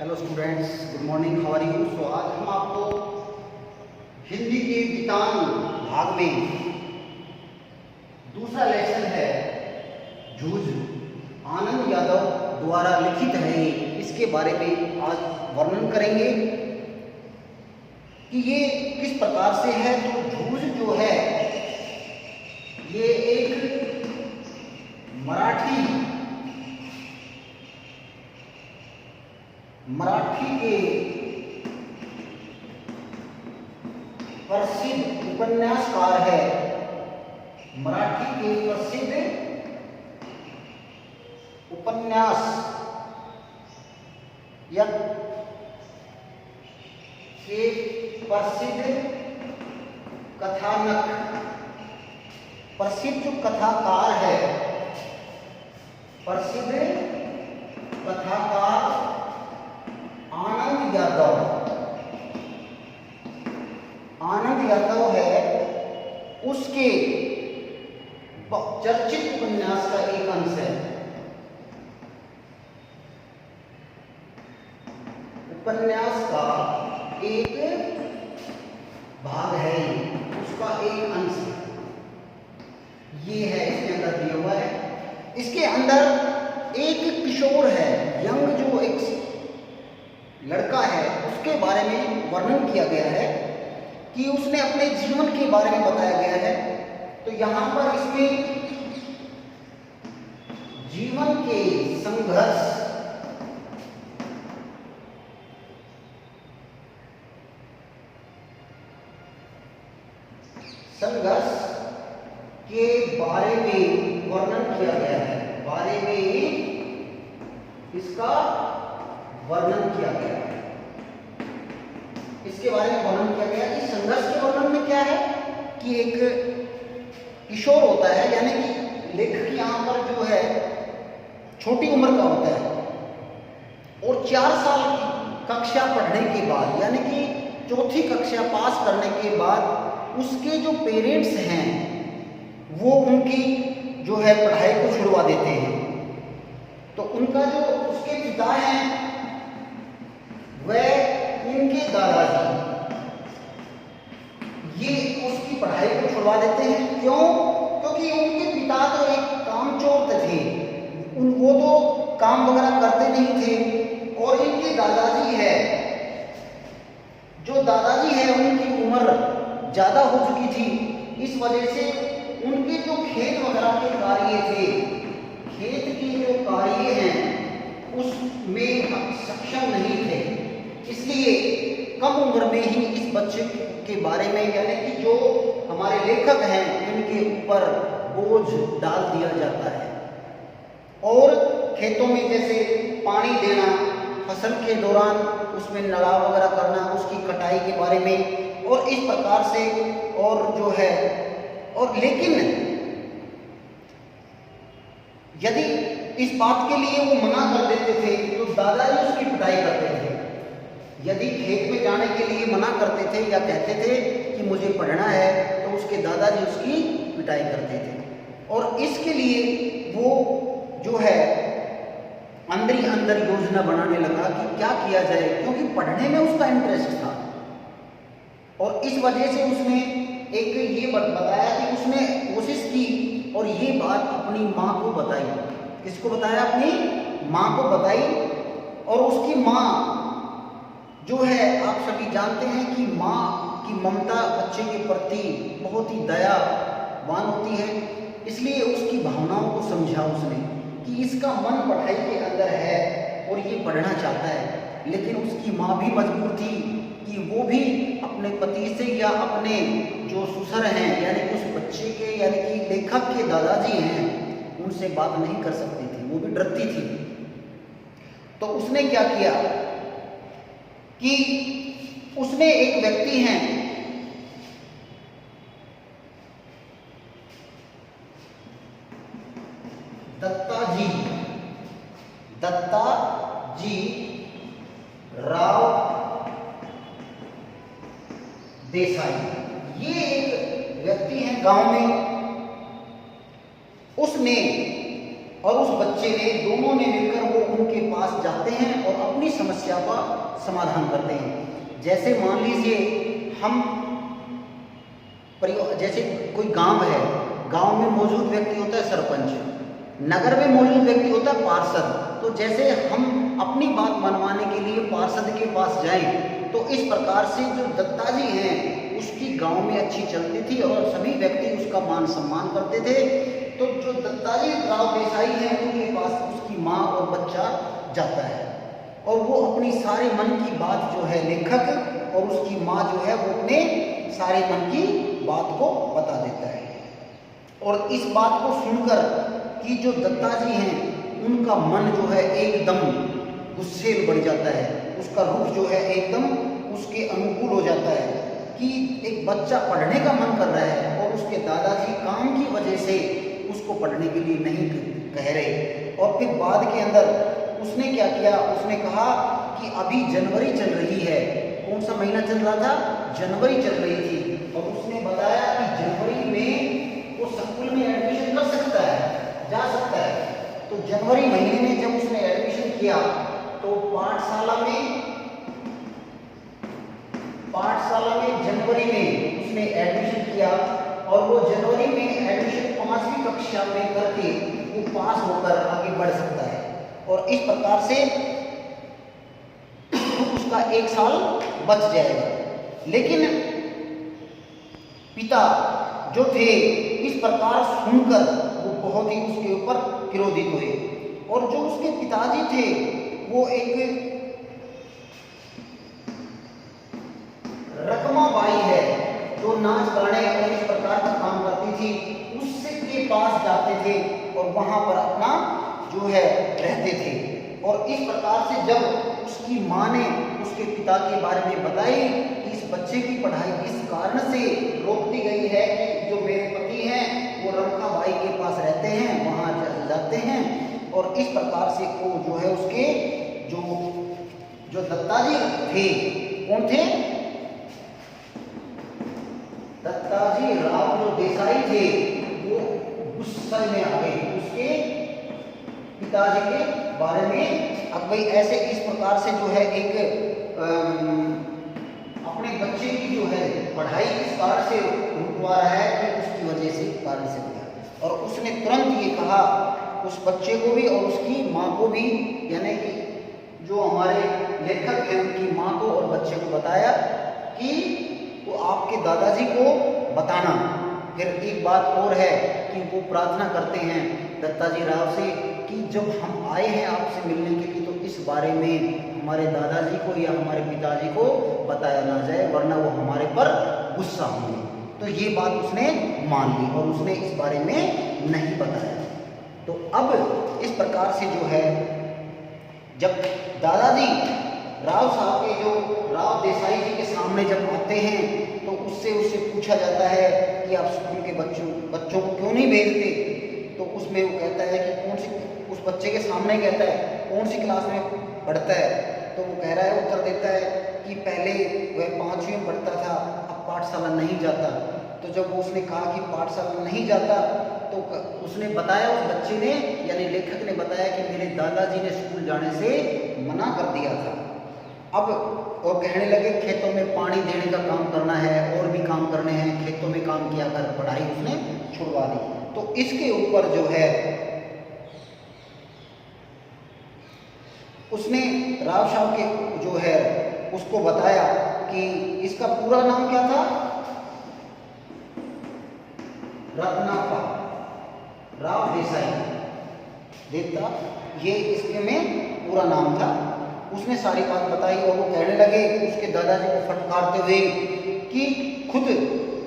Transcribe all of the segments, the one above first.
Hello students, good morning, how are you. So आज हम आपको हिंदी के वितान भाग में दूसरा लेसन है जूझ, आनंद यादव द्वारा लिखित है। इसके बारे में आज वर्णन करेंगे कि ये किस प्रकार से है। तो जूझ जो है ये एक मराठी के प्रसिद्ध उपन्यासकार है। मराठी के प्रसिद्ध उपन्यास या के प्रसिद्ध कथानक, प्रसिद्ध जो कथाकार है, प्रसिद्ध कथाकार आनंद यादव है। उसके चर्चित उपन्यास का एक अंश है। उपन्यास का एक भाग है, उसका एक अंश ये है, इसके अंदर दिया हुआ है। इसके अंदर एक किशोर है, यंग जो एक लड़का है, उसके बारे में वर्णन किया गया है कि उसने अपने जीवन के बारे में बताया गया है। तो यहाँ पर इसमें जीवन के संघर्ष, के बारे में वर्णन किया गया है, बारे में इसका वर्णन किया गया है। इसके बारे में वर्णन किया गया कि संघर्ष के वर्णन में क्या है कि एक किशोर होता है, यानी कि लेखक यहाँ पर जो है छोटी उम्र का होता है और 4 साल की कक्षा पढ़ने के बाद, यानी कि चौथी कक्षा पास करने के बाद उसके जो पेरेंट्स हैं वो उनकी जो है पढ़ाई को छुड़वा देते हैं। तो उनका जो उसके पिता हैं वह उनके दादाजी, ये उसकी पढ़ाई को छुड़वा देते हैं। क्यों? क्योंकि उनके पिता तो एक कामचोर थे, वो तो काम वगैरह करते नहीं थे। और इनके दादाजी है, जो दादाजी है उनकी उम्र ज़्यादा हो चुकी थी। इस वजह से उनके जो खेत वगैरह के कार्य थे, खेत के जो कार्य हैं उसमें सक्षम नहीं थे, इसलिए कम उम्र में ही इस बच्चे के बारे में, यानी कि जो हमारे लेखक हैं, इनके ऊपर बोझ डाल दिया जाता है। और खेतों में जैसे पानी देना, फसल के दौरान उसमें नड़ा वगैरह करना, उसकी कटाई के बारे में, और इस प्रकार से और जो है। और लेकिन यदि इस बात के लिए वो मना कर देते थे तो दादाजी उसकी पिटाई करते थे। यदि खेत में जाने के लिए मना करते थे या कहते थे कि मुझे पढ़ना है, तो उसके दादाजी उसकी पिटाई करते थे। और इसके लिए वो जो है अंदर ही अंदर योजना बनाने लगा कि क्या किया जाए, क्योंकि पढ़ने में उसका इंटरेस्ट था। और इस वजह से उसने एक ये बताया कि उसने कोशिश की और ये बात अपनी माँ को बताई। किसको बताया? अपनी माँ को बताई। और उसकी माँ जो है, आप सभी जानते हैं कि माँ की ममता बच्चे के प्रति बहुत ही दयावान होती है, इसलिए उसकी भावनाओं को समझा उसने कि इसका मन पढ़ाई के अंदर है और ये पढ़ना चाहता है। लेकिन उसकी माँ भी मजबूर थी कि वो भी अपने पति से या अपने जो ससुर हैं, यानी उस बच्चे के, यानी कि लेखक के दादाजी हैं, उनसे बात नहीं कर सकती थी, वो भी डरती थी। तो उसने क्या किया कि उसने एक व्यक्ति हैं, दत्ताजी राव देसाई, ये एक व्यक्ति हैं गांव में। उसने और उस बच्चे ने, दोनों ने मिलकर वो उनके पास जाते हैं और अपनी समस्या का समाधान करते हैं। जैसे मान लीजिए हम जैसे कोई गांव है, गांव में मौजूद व्यक्ति होता है सरपंच, नगर में मौजूद व्यक्ति होता है पार्षद। तो जैसे हम अपनी बात मनवाने के लिए पार्षद के पास जाएं, तो इस प्रकार से जो दत्ता जी हैं उसकी गांव में अच्छी चलती थी और सभी व्यक्ति उसका मान सम्मान करते थे। तो जो दत्ता जी राव देसाई हैं उनके पास उसकी माँ और बच्चा जाता है और वो अपनी सारे मन की बात जो है लेखक और उसकी माँ जो है वो अपने सारे मन की बात को बता देता है। और इस बात को सुनकर कि जो दत्ता जी हैं उनका मन जो है एकदम गुस्से में बढ़ जाता है, उसका रुख जो है एकदम उसके अनुकूल हो जाता है कि एक बच्चा पढ़ने का मन कर रहा है और उसके दादाजी काम की वजह से उसको पढ़ने के लिए नहीं कह रहे। और फिर बाद के अंदर उसने क्या किया, उसने कहा कि अभी जनवरी चल रही है। कौन सा महीना चल रहा था? जनवरी चल रही थी। और उसने बताया कि जनवरी में वो स्कूल में एडमिशन कर सकता है, जा सकता है। तो जनवरी महीने में जब उसने एडमिशन किया तो पाठशाला में जनवरी में उसने एडमिशन किया और वो जनवरी में एडमिशन 5वीं कक्षा में करके वो पास होकर आगे बढ़ सकता है। और इस प्रकार से उसका 1 साल बच जाएगा। लेकिन पिता जो थे इस प्रकार सुनकर वो बहुत ही उसके ऊपर क्रोधित हुए। और जो उसके पिताजी थे वो एक रकमा बाई है जो नाच गाने और इस प्रकार का काम करती थी, उससे के पास जाते थे और वहां पर अपना जो है रहते थे। और इस प्रकार से जब उसकी माँ ने उसके पिता के बारे में बताई कि इस बच्चे की पढ़ाई इस कारण से रोक दी गई है कि जो मेरे पति हैं वो रखा बाई के पास रहते हैं, वहां जाते हैं। और इस प्रकार से वो जो है उसके जो दत्ताजी थे, कौन थे? दत्ताजी राव जो देसाई थे वो गुस्से में आ गए उसके पिताजी के बारे में। अब भाई ऐसे इस प्रकार से जो है एक अपने बच्चे की जो है पढ़ाई इस कारण से रुकवा रहा है कि उसकी वजह से कारण से हुआ। और उसने तुरंत ये कहा उस बच्चे को भी और उसकी माँ को भी, यानी कि जो हमारे लेखक हैं उनकी माँ को और बच्चे को बताया कि वो आपके दादाजी को बताना। फिर एक बात और है कि वो प्रार्थना करते हैं दत्ताजी राव से कि जब हम आए हैं आपसे मिलने के लिए तो इस बारे में हमारे दादाजी को या हमारे पिताजी को बताया ना जाए, वरना वो हमारे पर गुस्सा होंगे। तो ये बात उसने मान ली और उसने इस बारे में नहीं बताया। तो अब इस प्रकार से जो है जब दादाजी राव साहब के जो राव देसाई जी के सामने जब आते हैं तो उससे पूछा जाता है कि आप स्कूल के बच्चों को क्यों नहीं भेजते। तो उसमें वो कहता है कि कौन सी, उस बच्चे के सामने कहता है कौन सी क्लास में पढ़ता है। तो वो कह रहा है, उत्तर देता है कि पहले वह 5वीं में पढ़ता था, अब पाठशाला नहीं जाता। तो जब उसने कहा कि पाठशाला नहीं जाता तो उसने बताया, उस बच्चे ने यानी लेखक ने बताया कि मेरे दादाजी ने स्कूल जाने से मना कर दिया था। अब और कहने लगे खेतों में पानी देने का काम करना है और भी काम करने हैं, खेतों में काम किया कर, पढ़ाई उसने छुड़वा दी। तो इसके ऊपर जो है उसने राव साहब के जो है उसको बताया कि इसका पूरा नाम क्या था? रत्नापा राव देसाई देवता, ये इसके में पूरा नाम था। उसने सारी बात बताई और वो कहने लगे उसके दादाजी को फटकारते हुए कि खुद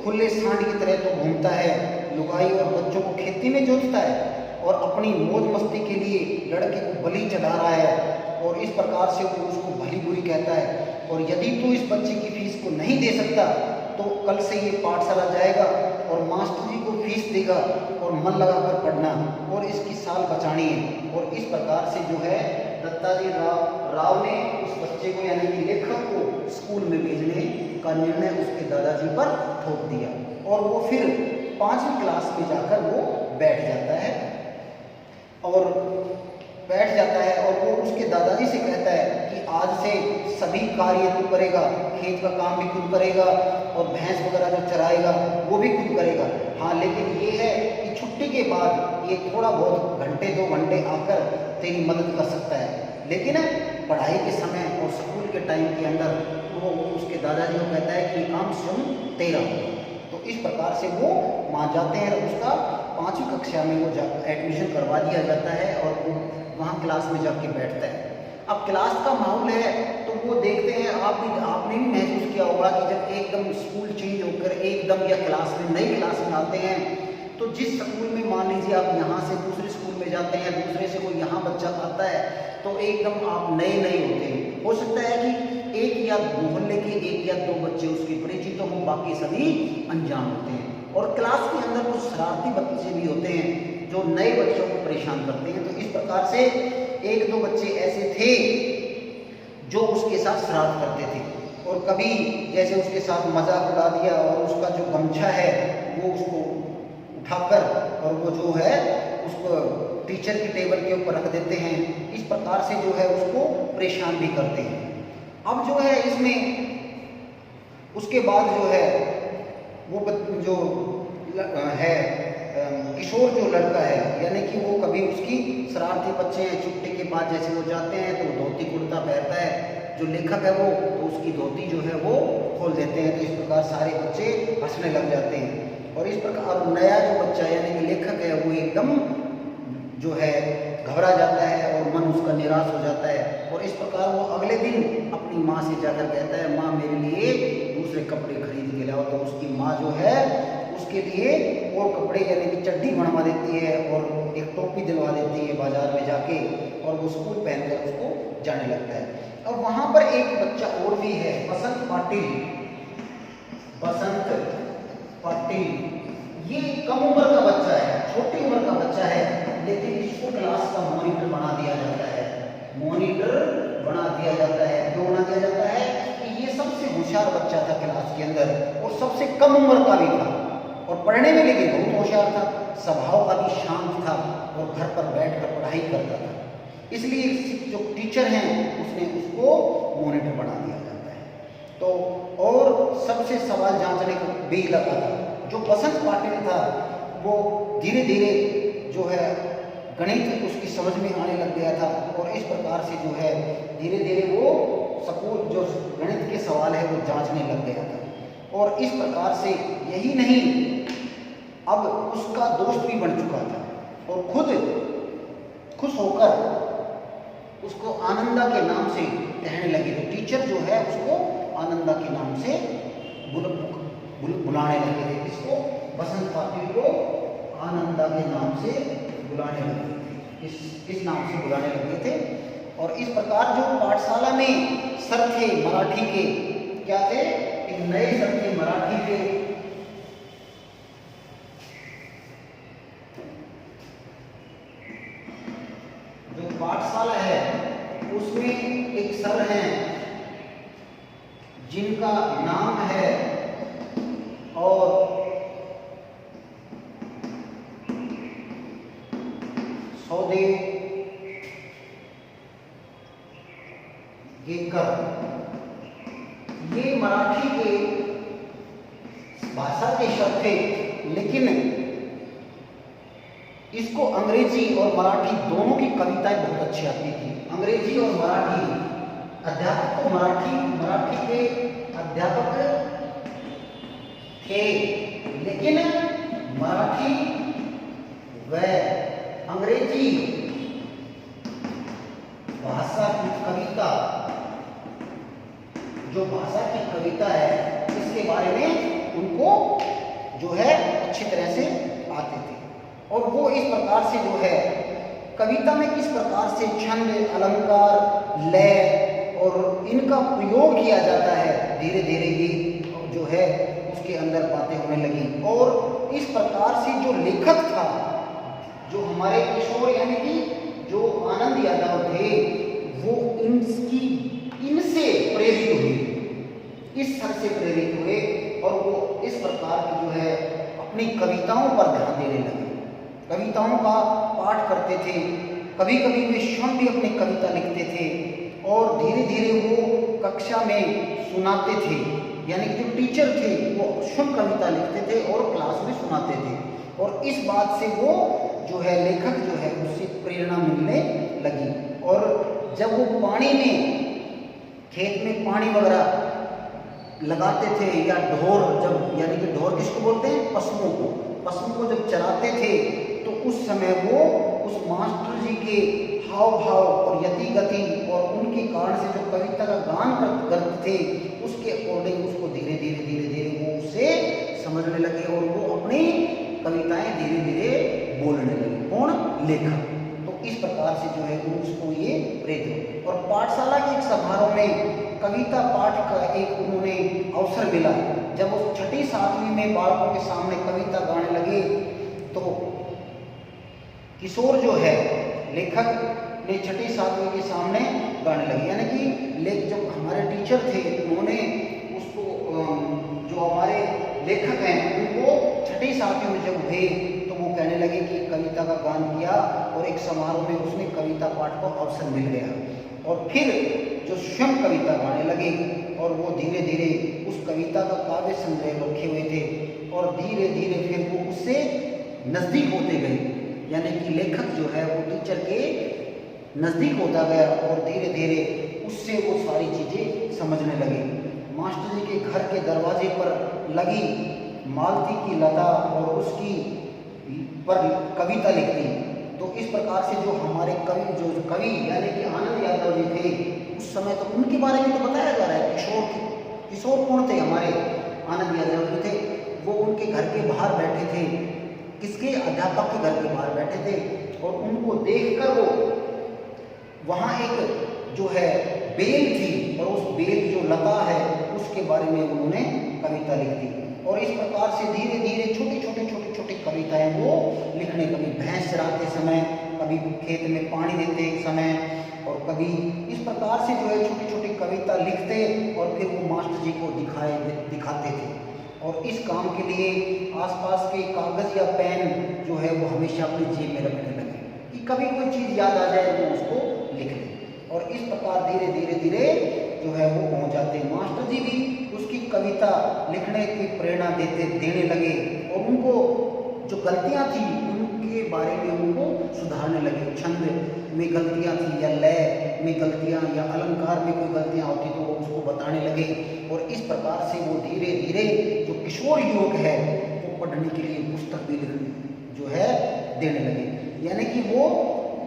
खुले सांड की तरह तो घूमता है, लुगाई और बच्चों को खेती में जोतता है और अपनी मौज मस्ती के लिए लड़के को बलि चढ़ा रहा है। और इस प्रकार से वो उसको भली बुरी कहता है। और यदि तू इस बच्चे की फीस को नहीं दे सकता तो कल से ये पाठशाला जाएगा और मास्टर जी को फीस देगा और मन लगाकर पढ़ना और इसकी साल बचानी है। और इस प्रकार से जो है दत्ताजी राव ने उस बच्चे को यानी कि लेखक को स्कूल में भेजने का निर्णय उसके दादाजी पर थोप दिया। और वो फिर 5वीं क्लास में जाकर वो बैठ जाता है। और बैठ जाता है और वो उसके दादाजी से कहता है कि आज से सभी कार्य तू करेगा, खेत का काम भी खुद करेगा और भैंस वगैरह जो चराएगा वो भी खुद करेगा। हाँ, लेकिन ये है कि छुट्टी के बाद ये थोड़ा बहुत घंटे 2 घंटे आकर तेरी मदद कर सकता है, लेकिन पढ़ाई के समय और स्कूल के टाइम के अंदर वो उसके दादाजी को कहता है कि ये काम स्वयं तेरा होगा। तो इस प्रकार से वो मान जाते हैं और उसका 5वीं कक्षा में वो एडमिशन करवा दिया जाता है और वो वहाँ क्लास में जाके बैठता है। अब क्लास का माहौल है तो वो देखते हैं, आपने भी महसूस किया होगा कि जब एकदम स्कूल चेंज होकर एकदम या क्लास में नई क्लास में आते हैं तो जिस स्कूल में मान लीजिए आप यहाँ से दूसरे स्कूल में जाते हैं, दूसरे से कोई यहाँ बच्चा आता है तो एकदम आप नए होते हैं। हो सकता है कि एक या मोहल्ले के 1 या 2 बच्चे उसके परिचित हों, बाकी सभी अनजान होते हैं। और क्लास के अंदर कुछ शरारती बच्चे भी होते हैं जो नए बच्चों को परेशान करते हैं। तो इस प्रकार से 1-2 बच्चे ऐसे थे जो उसके साथ शरारत करते थे और कभी जैसे उसके साथ मजाक उड़ा दिया और उसका जो गमछा है वो उसको उठाकर और वो जो है उसको टीचर की टेबल के ऊपर रख देते हैं। इस प्रकार से जो है उसको परेशान भी करते हैं। अब जो है इसमें उसके बाद जो है वो जो है किशोर जो लड़का है, यानी कि वो कभी उसकी शरारती बच्चे हैं, छुट्टी के बाद जैसे वो जाते हैं तो धोती कुर्ता पहनता है, जो लेखक है वो तो उसकी धोती जो है वो खोल देते हैं। तो इस प्रकार सारे बच्चे हंसने लग जाते हैं और इस प्रकार नया जो बच्चा यानी कि लेखक है वो एकदम जो है घबरा जाता है और मन उसका निराश हो जाता है। और इस प्रकार वो अगले दिन अपनी माँ से जाकर कहता है, माँ मेरे लिए दूसरे कपड़े खरीद के लाओ। तो उसकी माँ जो है उसके लिए और कपड़े यानी कि चड्डी बनवा देती है और एक टोपी दिलवा देती है बाजार में जाके और वो स्कूल पहनकर उसको जाने लगता है। अब वहाँ पर एक बच्चा और भी है, बसंत पाटिल। ये कम उम्र का बच्चा है, छोटी उम्र का बच्चा है, लेकिन इसको क्लास का मॉनिटर बना दिया जाता है। क्यों बना दिया जाता है कि ये सबसे होशियार बच्चा था क्लास के अंदर और सबसे कम उम्र का भी था और पढ़ने में लेकिन बहुत होशियार था, स्वभाव का भी शांत था और घर पर बैठकर पढ़ाई करता था। इसलिए जो टीचर हैं उसने उसको मॉनिटर बना दिया जाता है। तो और सबसे सवाल जांचने को भी लगा था। जो बसंत पाटिल था वो धीरे धीरे जो है गणित उसकी समझ में आने लग गया था और इस प्रकार से जो है धीरे धीरे वो स्कूल जो गणित के सवाल है वो जांचने लग गया था। और इस प्रकार से यही नहीं, अब उसका दोस्त भी बन चुका था और खुद खुश होकर उसको आनंदा के नाम से कहने लगे। तो टीचर जो है उसको आनंदा के नाम से बुलाने लगे थे। इसको बसंत पाटिल को आनंदा के नाम से बुलाने लगे थे, इस नाम से बुलाने लगे थे। और इस प्रकार जो पाठशाला में सर थे मराठी के, क्या थे, एक नए सर थे मराठी के, जो पाठशाला है उसमें एक सर हैं जिनका नाम है और सौदेव गेकर। ये मराठी के भाषा के शब्द थे, लेकिन इसको अंग्रेजी और मराठी दोनों की कविताएं बहुत अच्छी आती थी। अंग्रेजी और मराठी अध्यापक तो मराठी के अध्यापक थे, लेकिन मराठी व अंग्रेजी भाषा की कविता, जो भाषा की कविता है इसके बारे में उनको जो है अच्छी तरह से आते थे। और वो इस प्रकार से जो है कविता में किस प्रकार से छंद, अलंकार, लय और इनका प्रयोग किया जाता है, धीरे धीरे ये जो है उसके अंदर बातें होने लगी। और इस प्रकार से जो लेखक था, जो हमारे किशोर यानी कि जो आनंद यादव थे, वो इनसे प्रेरित हुए, इस सर से प्रेरित हुए और वो इस प्रकार की जो है अपनी कविताओं पर ध्यान देने लगे। कविताओं का पाठ करते थे। कभी कभी वे स्वयं भी अपनी कविता लिखते थे और धीरे धीरे वो कक्षा में सुनाते थे, यानी कि जो टीचर थे वो स्वयं कविता लिखते थे और क्लास में सुनाते थे। और इस बात से वो जो है लेखक जो है उससे प्रेरणा मिलने लगी। और जब वो पानी में, खेत में पानी वगैरह लगाते थे या ढोर, जब, यानी कि ढोर किसको बोलते हैं, पशुओं को, पशुओं को जब चराते थे तो उस समय वो उस मास्टर जी के हाव भाव और यति गति और उनके कारण से जो कविता का गान करते थे उसके अकॉर्डिंग उसको धीरे धीरे धीरे धीरे वो उसे समझने लगे और वो अपनी कविताएं धीरे धीरे बोलने लगे। कौन? लेखक। तो इस प्रकार से जो है उसको ये प्रेरित हो। और पाठशाला के एक समारोह में कविता पाठ का एक उन्होंने अवसर मिला। जब वो 6ठी 7वीं में बालकों के सामने कविता गाने लगे तो किशोर जो है लेखक ने 6ठी 7वीं के सामने गाने लगे, यानी कि जब हमारे टीचर थे उन्होंने उसको जो हमारे लेखक हैं उनको 6ठी 7वीं में जब हुए तो वो कहने लगे कि कविता का गान किया और एक समारोह में उसने कविता पाठ को अवसर मिल गया। और फिर जो स्वयं कविता गाने लगे और वो धीरे धीरे उस कविता का काव्य संग्रह रखे हुए थे और धीरे धीरे फिर वो उससे नज़दीक होते गए, यानी कि लेखक जो है वो टीचर के नज़दीक होता गया और धीरे धीरे उससे वो सारी चीज़ें समझने लगे। मास्टर जी के घर के दरवाजे पर लगी मालती की लता और उसकी पर कविता लिखती। तो इस प्रकार से जो हमारे कवि यानी कि आनंद यादव जी थे उस समय, तो उनके बारे में तो बताया जा रहा है। किशोर कौन थे? हमारे आनंद यादव जी थे। वो उनके घर के बाहर बैठे थे, किसके? अध्यापक के घर के बाहर बैठे थे और उनको देखकर वो वहाँ एक जो है बेल थी और उस बेल जो लता है उसके बारे में उन्होंने कविता लिख दी। और इस प्रकार से धीरे धीरे छोटी कविताएं वो लिखने, कभी भैंस चराते समय, कभी खेत में पानी देते समय और कभी इस प्रकार से जो है छोटी कविता लिखते और फिर वो मास्टर जी को दिखाते थे। और इस काम के लिए आसपास के कागज़ या पेन जो है वो हमेशा अपनी जेब में रखने लगे कि कभी कोई चीज़ याद आ जाए तो उसको लिख लें। और इस प्रकार धीरे धीरे जो है वो पहुंच जाते। मास्टर जी भी उसकी कविता लिखने की प्रेरणा देने लगे और उनको जो गलतियां थी उनके बारे में उनको सुधारने लगे। छंद में गलतियां थी या लय में गलतियां या अलंकार में कोई गलतियां होती तो वो उसको बताने लगे। और इस प्रकार से वो धीरे धीरे जो किशोर युवक है वो पढ़ने के लिए पुस्तक भी जो है देने लगे, यानी कि वो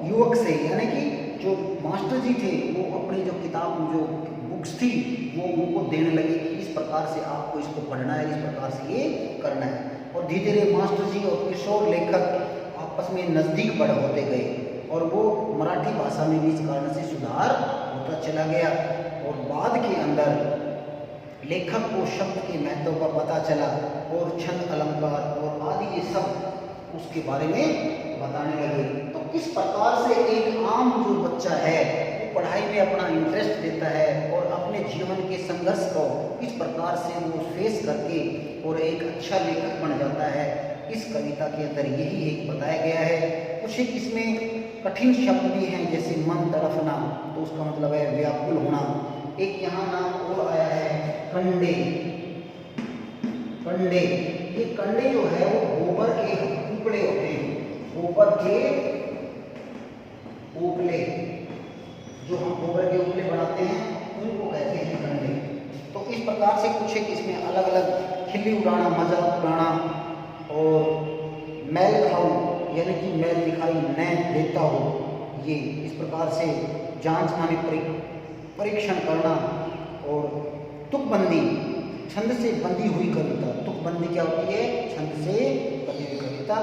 युवक से, यानी कि जो मास्टर जी थे वो अपनी जो किताब जो बुक्स थी वो उनको देने लगे कि इस प्रकार से आपको इसको पढ़ना है, इस प्रकार से ये करना है। और धीरे धीरे मास्टर जी और किशोर लेखक आपस में नज़दीक बड़े होते गए और वो मराठी भाषा में भी इस कारण से सुधार होता चला गया। और बाद के अंदर लेखक को शब्द के महत्व का पता चला और छंद अलंकार और आदि ये सब उसके बारे में बताने लगे। तो इस प्रकार से एक आम जो बच्चा है वो पढ़ाई में अपना इंटरेस्ट देता है और अपने जीवन के संघर्ष को इस प्रकार से वो फेस करके और एक अच्छा लेखक बन जाता है। इस कविता के अंदर यही एक बताया गया है। कुछ एक इसमें कठिन शब्द भी हैं, जैसे मन तड़फना, तो उसका मतलब है व्याकुल होना। एक यहाँ नाम और आया है कंडे। कंडे, ये कंडे जो है वो गोबर के उपले होते हैं, गोबर के उपले, जो हम गोबर के उपले बनाते हैं उनको कहते हैं कंडे। तो इस प्रकार से कुछ एक इसमें अलग अलग खिल्ली उड़ाना, मजाक उड़ाना और मैल खाऊं, यानी कि मैल दिखाई न देता हो, ये इस प्रकार से जांच माने परीक्षण करना। और तुकबंदी, छंद से बंधी हुई कविता। तुकबंदी क्या होती है? छंद से बंधी हुई कविता।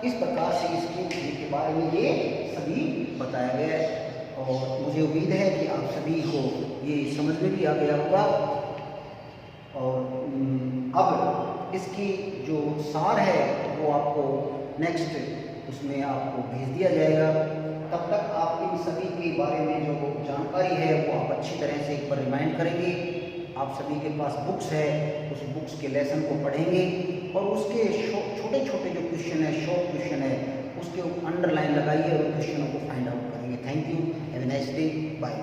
इस प्रकार से इसके बारे में ये सभी बताया गया है और मुझे उम्मीद है कि आप सभी को ये समझ में भी आ गया होगा। और अब इसकी जो सार है वो आपको नेक्स्ट उसमें आपको भेज दिया जाएगा। तब तक आप इन सभी के बारे में जो जानकारी है वो आप अच्छी तरह से एक बार रिमाइंड करेंगे। आप सभी के पास बुक्स है, उस बुक्स के लेसन को पढ़ेंगे और उसके छोटे छोटे जो क्वेश्चन है, शॉर्ट क्वेश्चन है, उसके अंडरलाइन लगाइए और क्वेश्चनों को फाइंड आउट करेंगे। Thank you, have a nice day, bye.